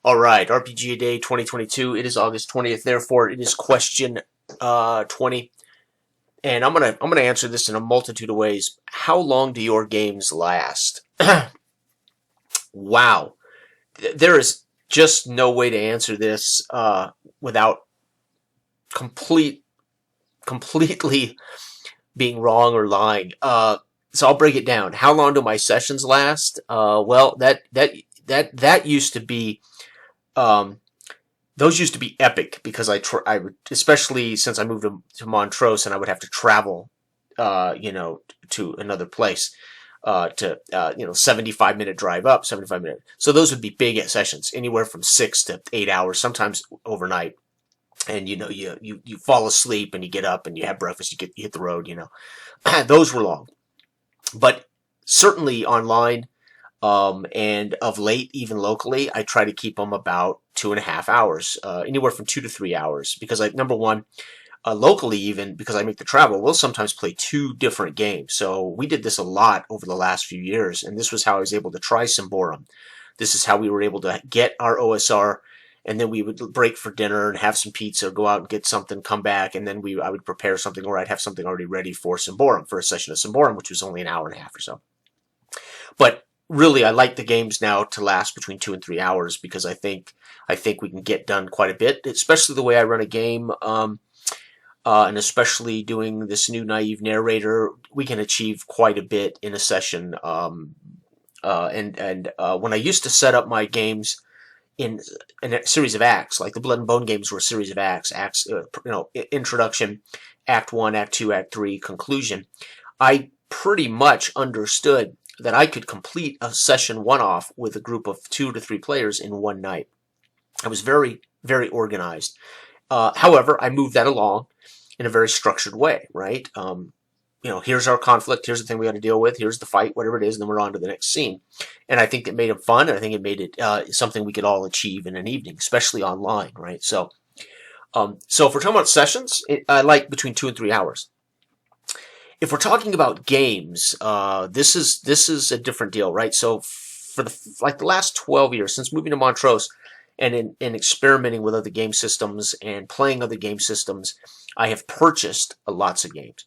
All right, RPG A Day 2022. It is August 20th. Therefore, it is question 20, and I'm gonna answer this in a multitude of ways. How long do your games last? Wow, there is just no way to answer this without complete completely being wrong or lying. So I'll break it down. How long do my sessions last? Well, that used to be. Um, those used to be epic because I would, especially since I moved to Montrose and I would have to travel, to another place, 75-minute drive up, 75 minute. So those would be big sessions, anywhere from 6 to 8 hours, sometimes overnight. And you fall asleep and you get up and you have breakfast, you hit the road. Those were long, but certainly online. And of late, even locally, I try to keep them about 2.5 hours, anywhere from 2 to 3 hours, because number one, locally, even because I make the travel, we'll sometimes play two different games. So we did this a lot over the last few years, and this was how I was able to try Symborum. This is how we were able to get our OSR, and then we would break for dinner and have some pizza, go out and get something, come back, and then I would prepare something, or I'd have something already ready for Symborum, for a session of Symborum, which was only an hour and a half or so. But really, I like the games now to last between 2 and 3 hours because I think we can get done quite a bit, especially the way I run a game, and especially doing this new naive narrator, we can achieve quite a bit in a session. When I used to set up my games in a series of acts, like the Blood and Bone games were a series of acts, introduction, Act 1, Act 2, Act 3, conclusion, I pretty much understood that I could complete a session one-off with a group of 2 to 3 players in one night. I was very, very organized. However, I moved that along in a very structured way, right? Here's our conflict, here's the thing we got to deal with, here's the fight, whatever it is, and then we're on to the next scene. And I think it made it fun, and I think it made it something we could all achieve in an evening, especially online, right? So if we're talking about sessions, I like between 2 and 3 hours. If we're talking about games, this is a different deal, right? So for the last 12 years, since moving to Montrose and in experimenting with other game systems and playing other game systems, I have purchased lots of games.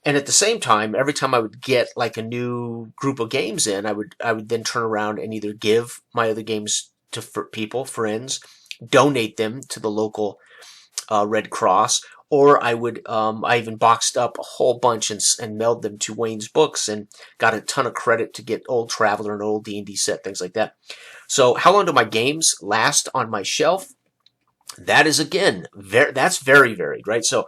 And at the same time, every time I would get like a new group of games in, I would then turn around and either give my other games to friends, donate them to the local Red Cross, or I even boxed up a whole bunch and mailed them to Wayne's Books and got a ton of credit to get Old Traveler and old D&D set, things like that. So how long do my games last on my shelf? That is, again, that's very varied, right? So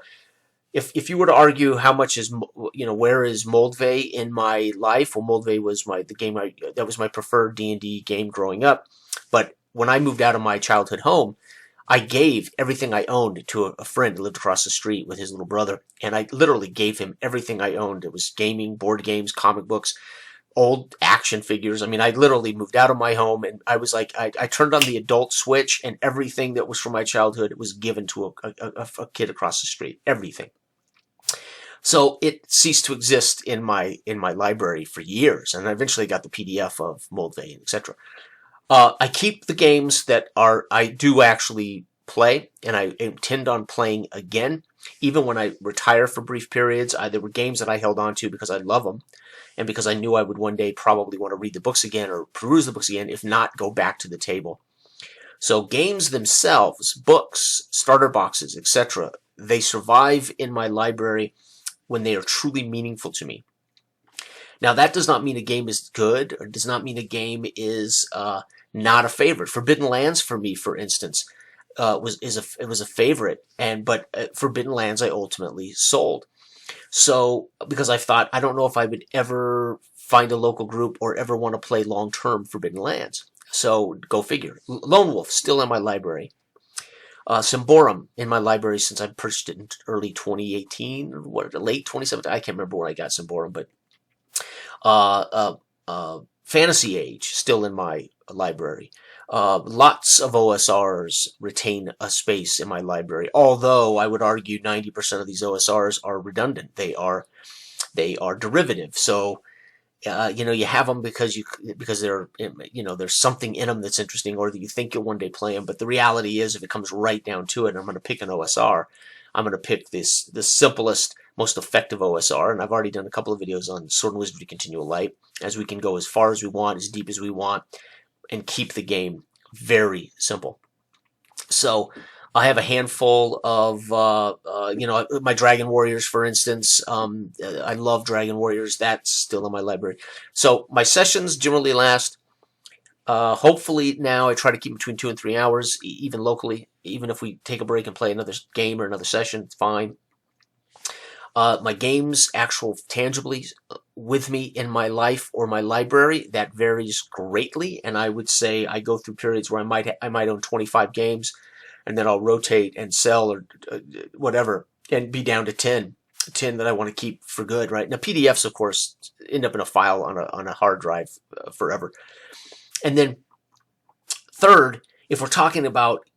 if you were to argue how much is, where is Moldvay in my life? Well, Moldvay was the game that was my preferred D&D game growing up. But when I moved out of my childhood home, I gave everything I owned to a friend who lived across the street with his little brother, and I literally gave him everything I owned. It was gaming, board games, comic books, old action figures. I mean, I literally moved out of my home, and I was like, I turned on the adult switch, and everything that was from my childhood was given to a kid across the street. Everything. So it ceased to exist in my library for years, and I eventually got the PDF of Moldvay, etc. I keep the games that I do actually play, and I intend on playing again, even when I retire for brief periods. There were games that I held on to because I love them, and because I knew I would one day probably want to read the books again or peruse the books again, if not, go back to the table. So games themselves, books, starter boxes, etc., they survive in my library when they are truly meaningful to me. Now, that does not mean a game is good, or does not mean a game is not a favorite. Forbidden Lands, for me, for instance, it was a favorite, but Forbidden Lands I ultimately sold. So because I thought, I don't know if I would ever find a local group or ever want to play long-term Forbidden Lands. So go figure. Lone Wolf still in my library. Symborum in my library since I purchased it in early 2018 or late 2017. I can't remember when I got Symborum, but Fantasy Age still in my library. Lots of OSRs retain a space in my library, although I would argue 90% of these OSRs are redundant. They are derivative. So You know, you have them because they're, you know, there's something in them that's interesting, or that you think you'll one day play them. But the reality is, if it comes right down to it, I'm going to pick an OSR. I'm going to pick the simplest, most effective OSR, and I've already done a couple of videos on Sword and Wizardry Continual Light, as we can go as far as we want, as deep as we want, and keep the game very simple. So I have a handful of, you know, my Dragon Warriors, for instance. I love Dragon Warriors. That's still in my library. So my sessions generally last, hopefully now I try to keep between 2 and 3 hours, even locally. Even if we take a break and play another game or another session, it's fine. My games, actual tangibly with me in my life or my library, that varies greatly. And I would say I go through periods where I might own 25 games, and then I'll rotate and sell or whatever, and be down to 10 that I want to keep for good. Right now, PDFs, of course, end up in a file on a hard drive forever. And then third, if we're talking about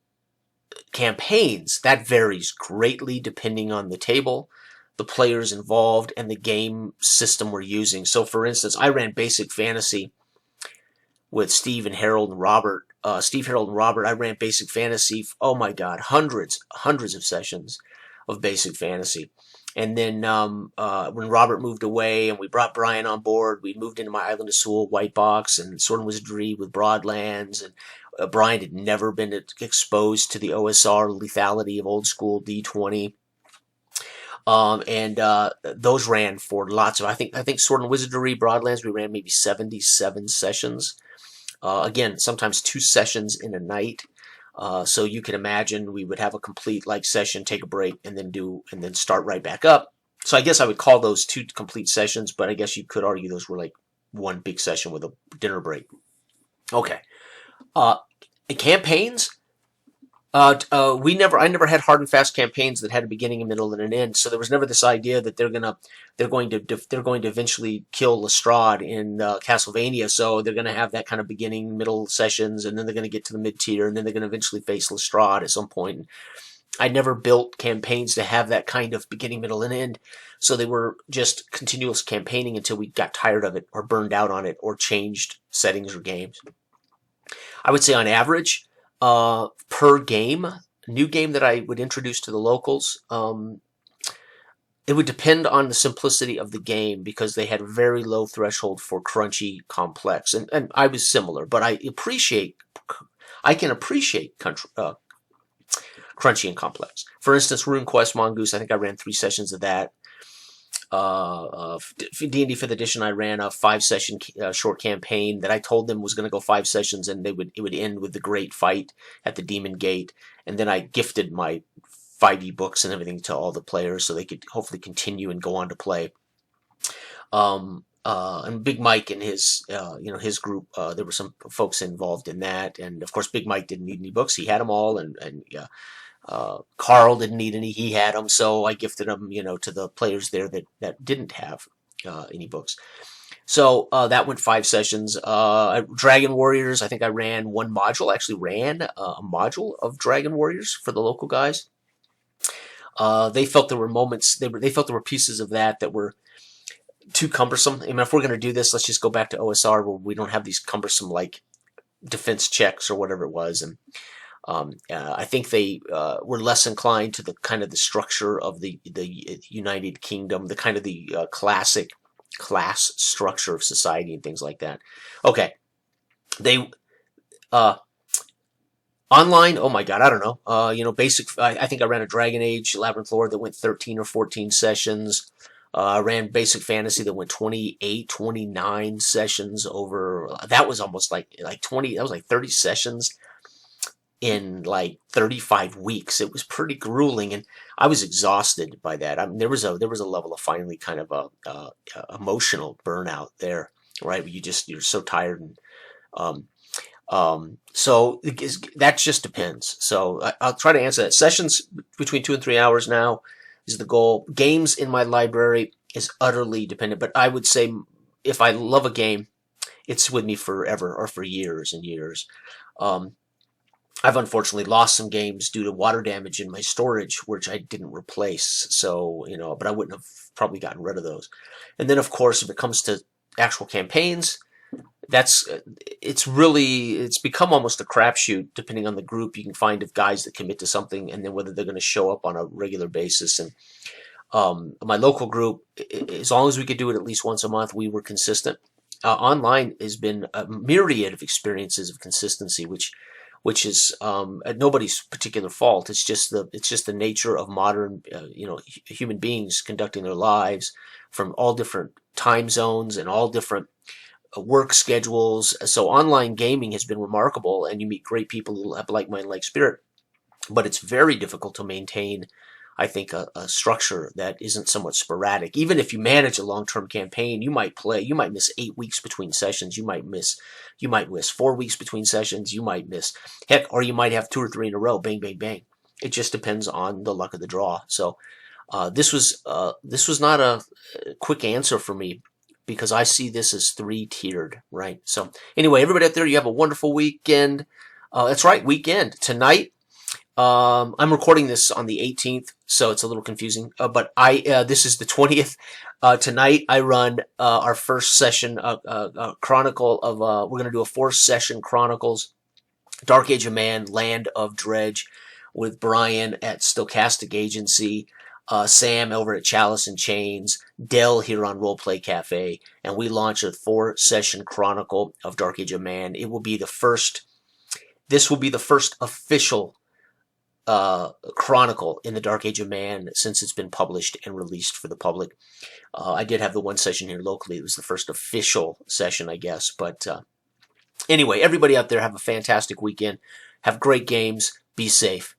campaigns, that varies greatly depending on the table, the players involved, and the game system we're using. So for instance, I ran Basic Fantasy with Steve and Harold and Robert. Steve, Harold, and Robert, I ran Basic Fantasy, oh my god, hundreds of sessions of Basic Fantasy. And then when Robert moved away and we brought Brian on board, we moved into my Island of Sewell White Box and Sword and Wizardry with Broadlands. And Brian had never been exposed to the OSR lethality of old school D20. Those ran for lots of, I think Sword and Wizardry, Broadlands, we ran maybe 77 sessions. Again, sometimes 2 sessions in a night. So you can imagine we would have a complete session, take a break, and then start right back up. So I guess I would call those 2 complete sessions, but I guess you could argue those were like one big session with a dinner break. Okay. Campaigns. I never had hard and fast campaigns that had a beginning, a middle, and an end. So there was never this idea that they're going to eventually kill Lestrade in Castlevania. So they're going to have that kind of beginning, middle sessions, and then they're going to get to the mid tier, and then they're going to eventually face Lestrade at some point. I never built campaigns to have that kind of beginning, middle, and end. So they were just continuous campaigning until we got tired of it, or burned out on it, or changed settings or games. I would say on average, per game, new game that I would introduce to the locals, it would depend on the simplicity of the game, because they had a very low threshold for crunchy, complex, and I was similar, but I can appreciate crunchy and complex. For instance, RuneQuest Mongoose, I think I ran 3 sessions of that. D&D 5th edition, I ran a 5-session short campaign that I told them was going to go 5 sessions, and it would end with the great fight at the Demon Gate, and then I gifted my 5e books and everything to all the players so they could hopefully continue and go on to play. And Big Mike and his his group, there were some folks involved in that, and of course Big Mike didn't need any books; he had them all, and Carl didn't need any; he had them, so I gifted them, to the players there that didn't have any books. So that went 5 sessions. Dragon Warriors, I think I ran 1 module. I actually ran a module of Dragon Warriors for the local guys. They felt there were moments, they felt there were pieces of that were too cumbersome. I mean, if we're going to do this, let's just go back to OSR where we don't have these cumbersome defense checks or whatever it was. And I think they were less inclined to the kind of the structure of the United Kingdom, the kind of the classic class structure of society and things like that. Okay, they online. Oh my God, I don't know. Basic. I think I ran a Dragon Age Labyrinth Lore that went 13 or 14 sessions. I ran Basic Fantasy that went 28, 29 sessions over. That was almost like 20. That was like 30 sessions in 35 weeks. It was pretty grueling, and I was exhausted by that. I mean, there was a level of finally kind of a emotional burnout there, right? You're so tired, and so that just depends. So I'll try to answer that. Sessions between 2 and 3 hours now is the goal. Games in my library is utterly dependent, but I would say if I love a game, it's with me forever or for years and years. I've unfortunately lost some games due to water damage in my storage, which I didn't replace. So, but I wouldn't have probably gotten rid of those. And then, of course, if it comes to actual campaigns, it's become almost a crapshoot depending on the group. You can find of guys that commit to something and then whether they're going to show up on a regular basis. And my local group, as long as we could do it at least once a month, we were consistent. Online has been a myriad of experiences of consistency, which is at nobody's particular fault. It's just the nature of modern human beings conducting their lives from all different time zones and all different work schedules. So online gaming has been remarkable, and you meet great people who have like mind, like spirit. But it's very difficult to maintain, I think, a structure that isn't somewhat sporadic. Even if you manage a long-term campaign, you might miss 8 weeks between sessions. You might miss 4 weeks between sessions. You might miss, or you might have 2 or 3 in a row. Bang, bang, bang. It just depends on the luck of the draw. So this was not a quick answer for me, because I see this as 3-tiered, right? So anyway, everybody out there, you have a wonderful weekend. That's right, weekend. Tonight, I'm recording this on the 18th, so it's a little confusing. But this is the 20th. Tonight, I run our first session, Chronicle of. We're going to do a 4-session Chronicles, Dark Age of Man, Land of Dredge, with Brian at Stochastic Agency, Sam over at Chalice and Chains, Dell here on Roleplay Cafe, and we launch a 4-session Chronicle of Dark Age of Man. It will be the first. This will be the first official chronicle in the Dark Age of Man since it's been published and released for the public. I did have the one session here locally. It was the first official session, I guess. But anyway, everybody out there, have a fantastic weekend. Have great games. Be safe.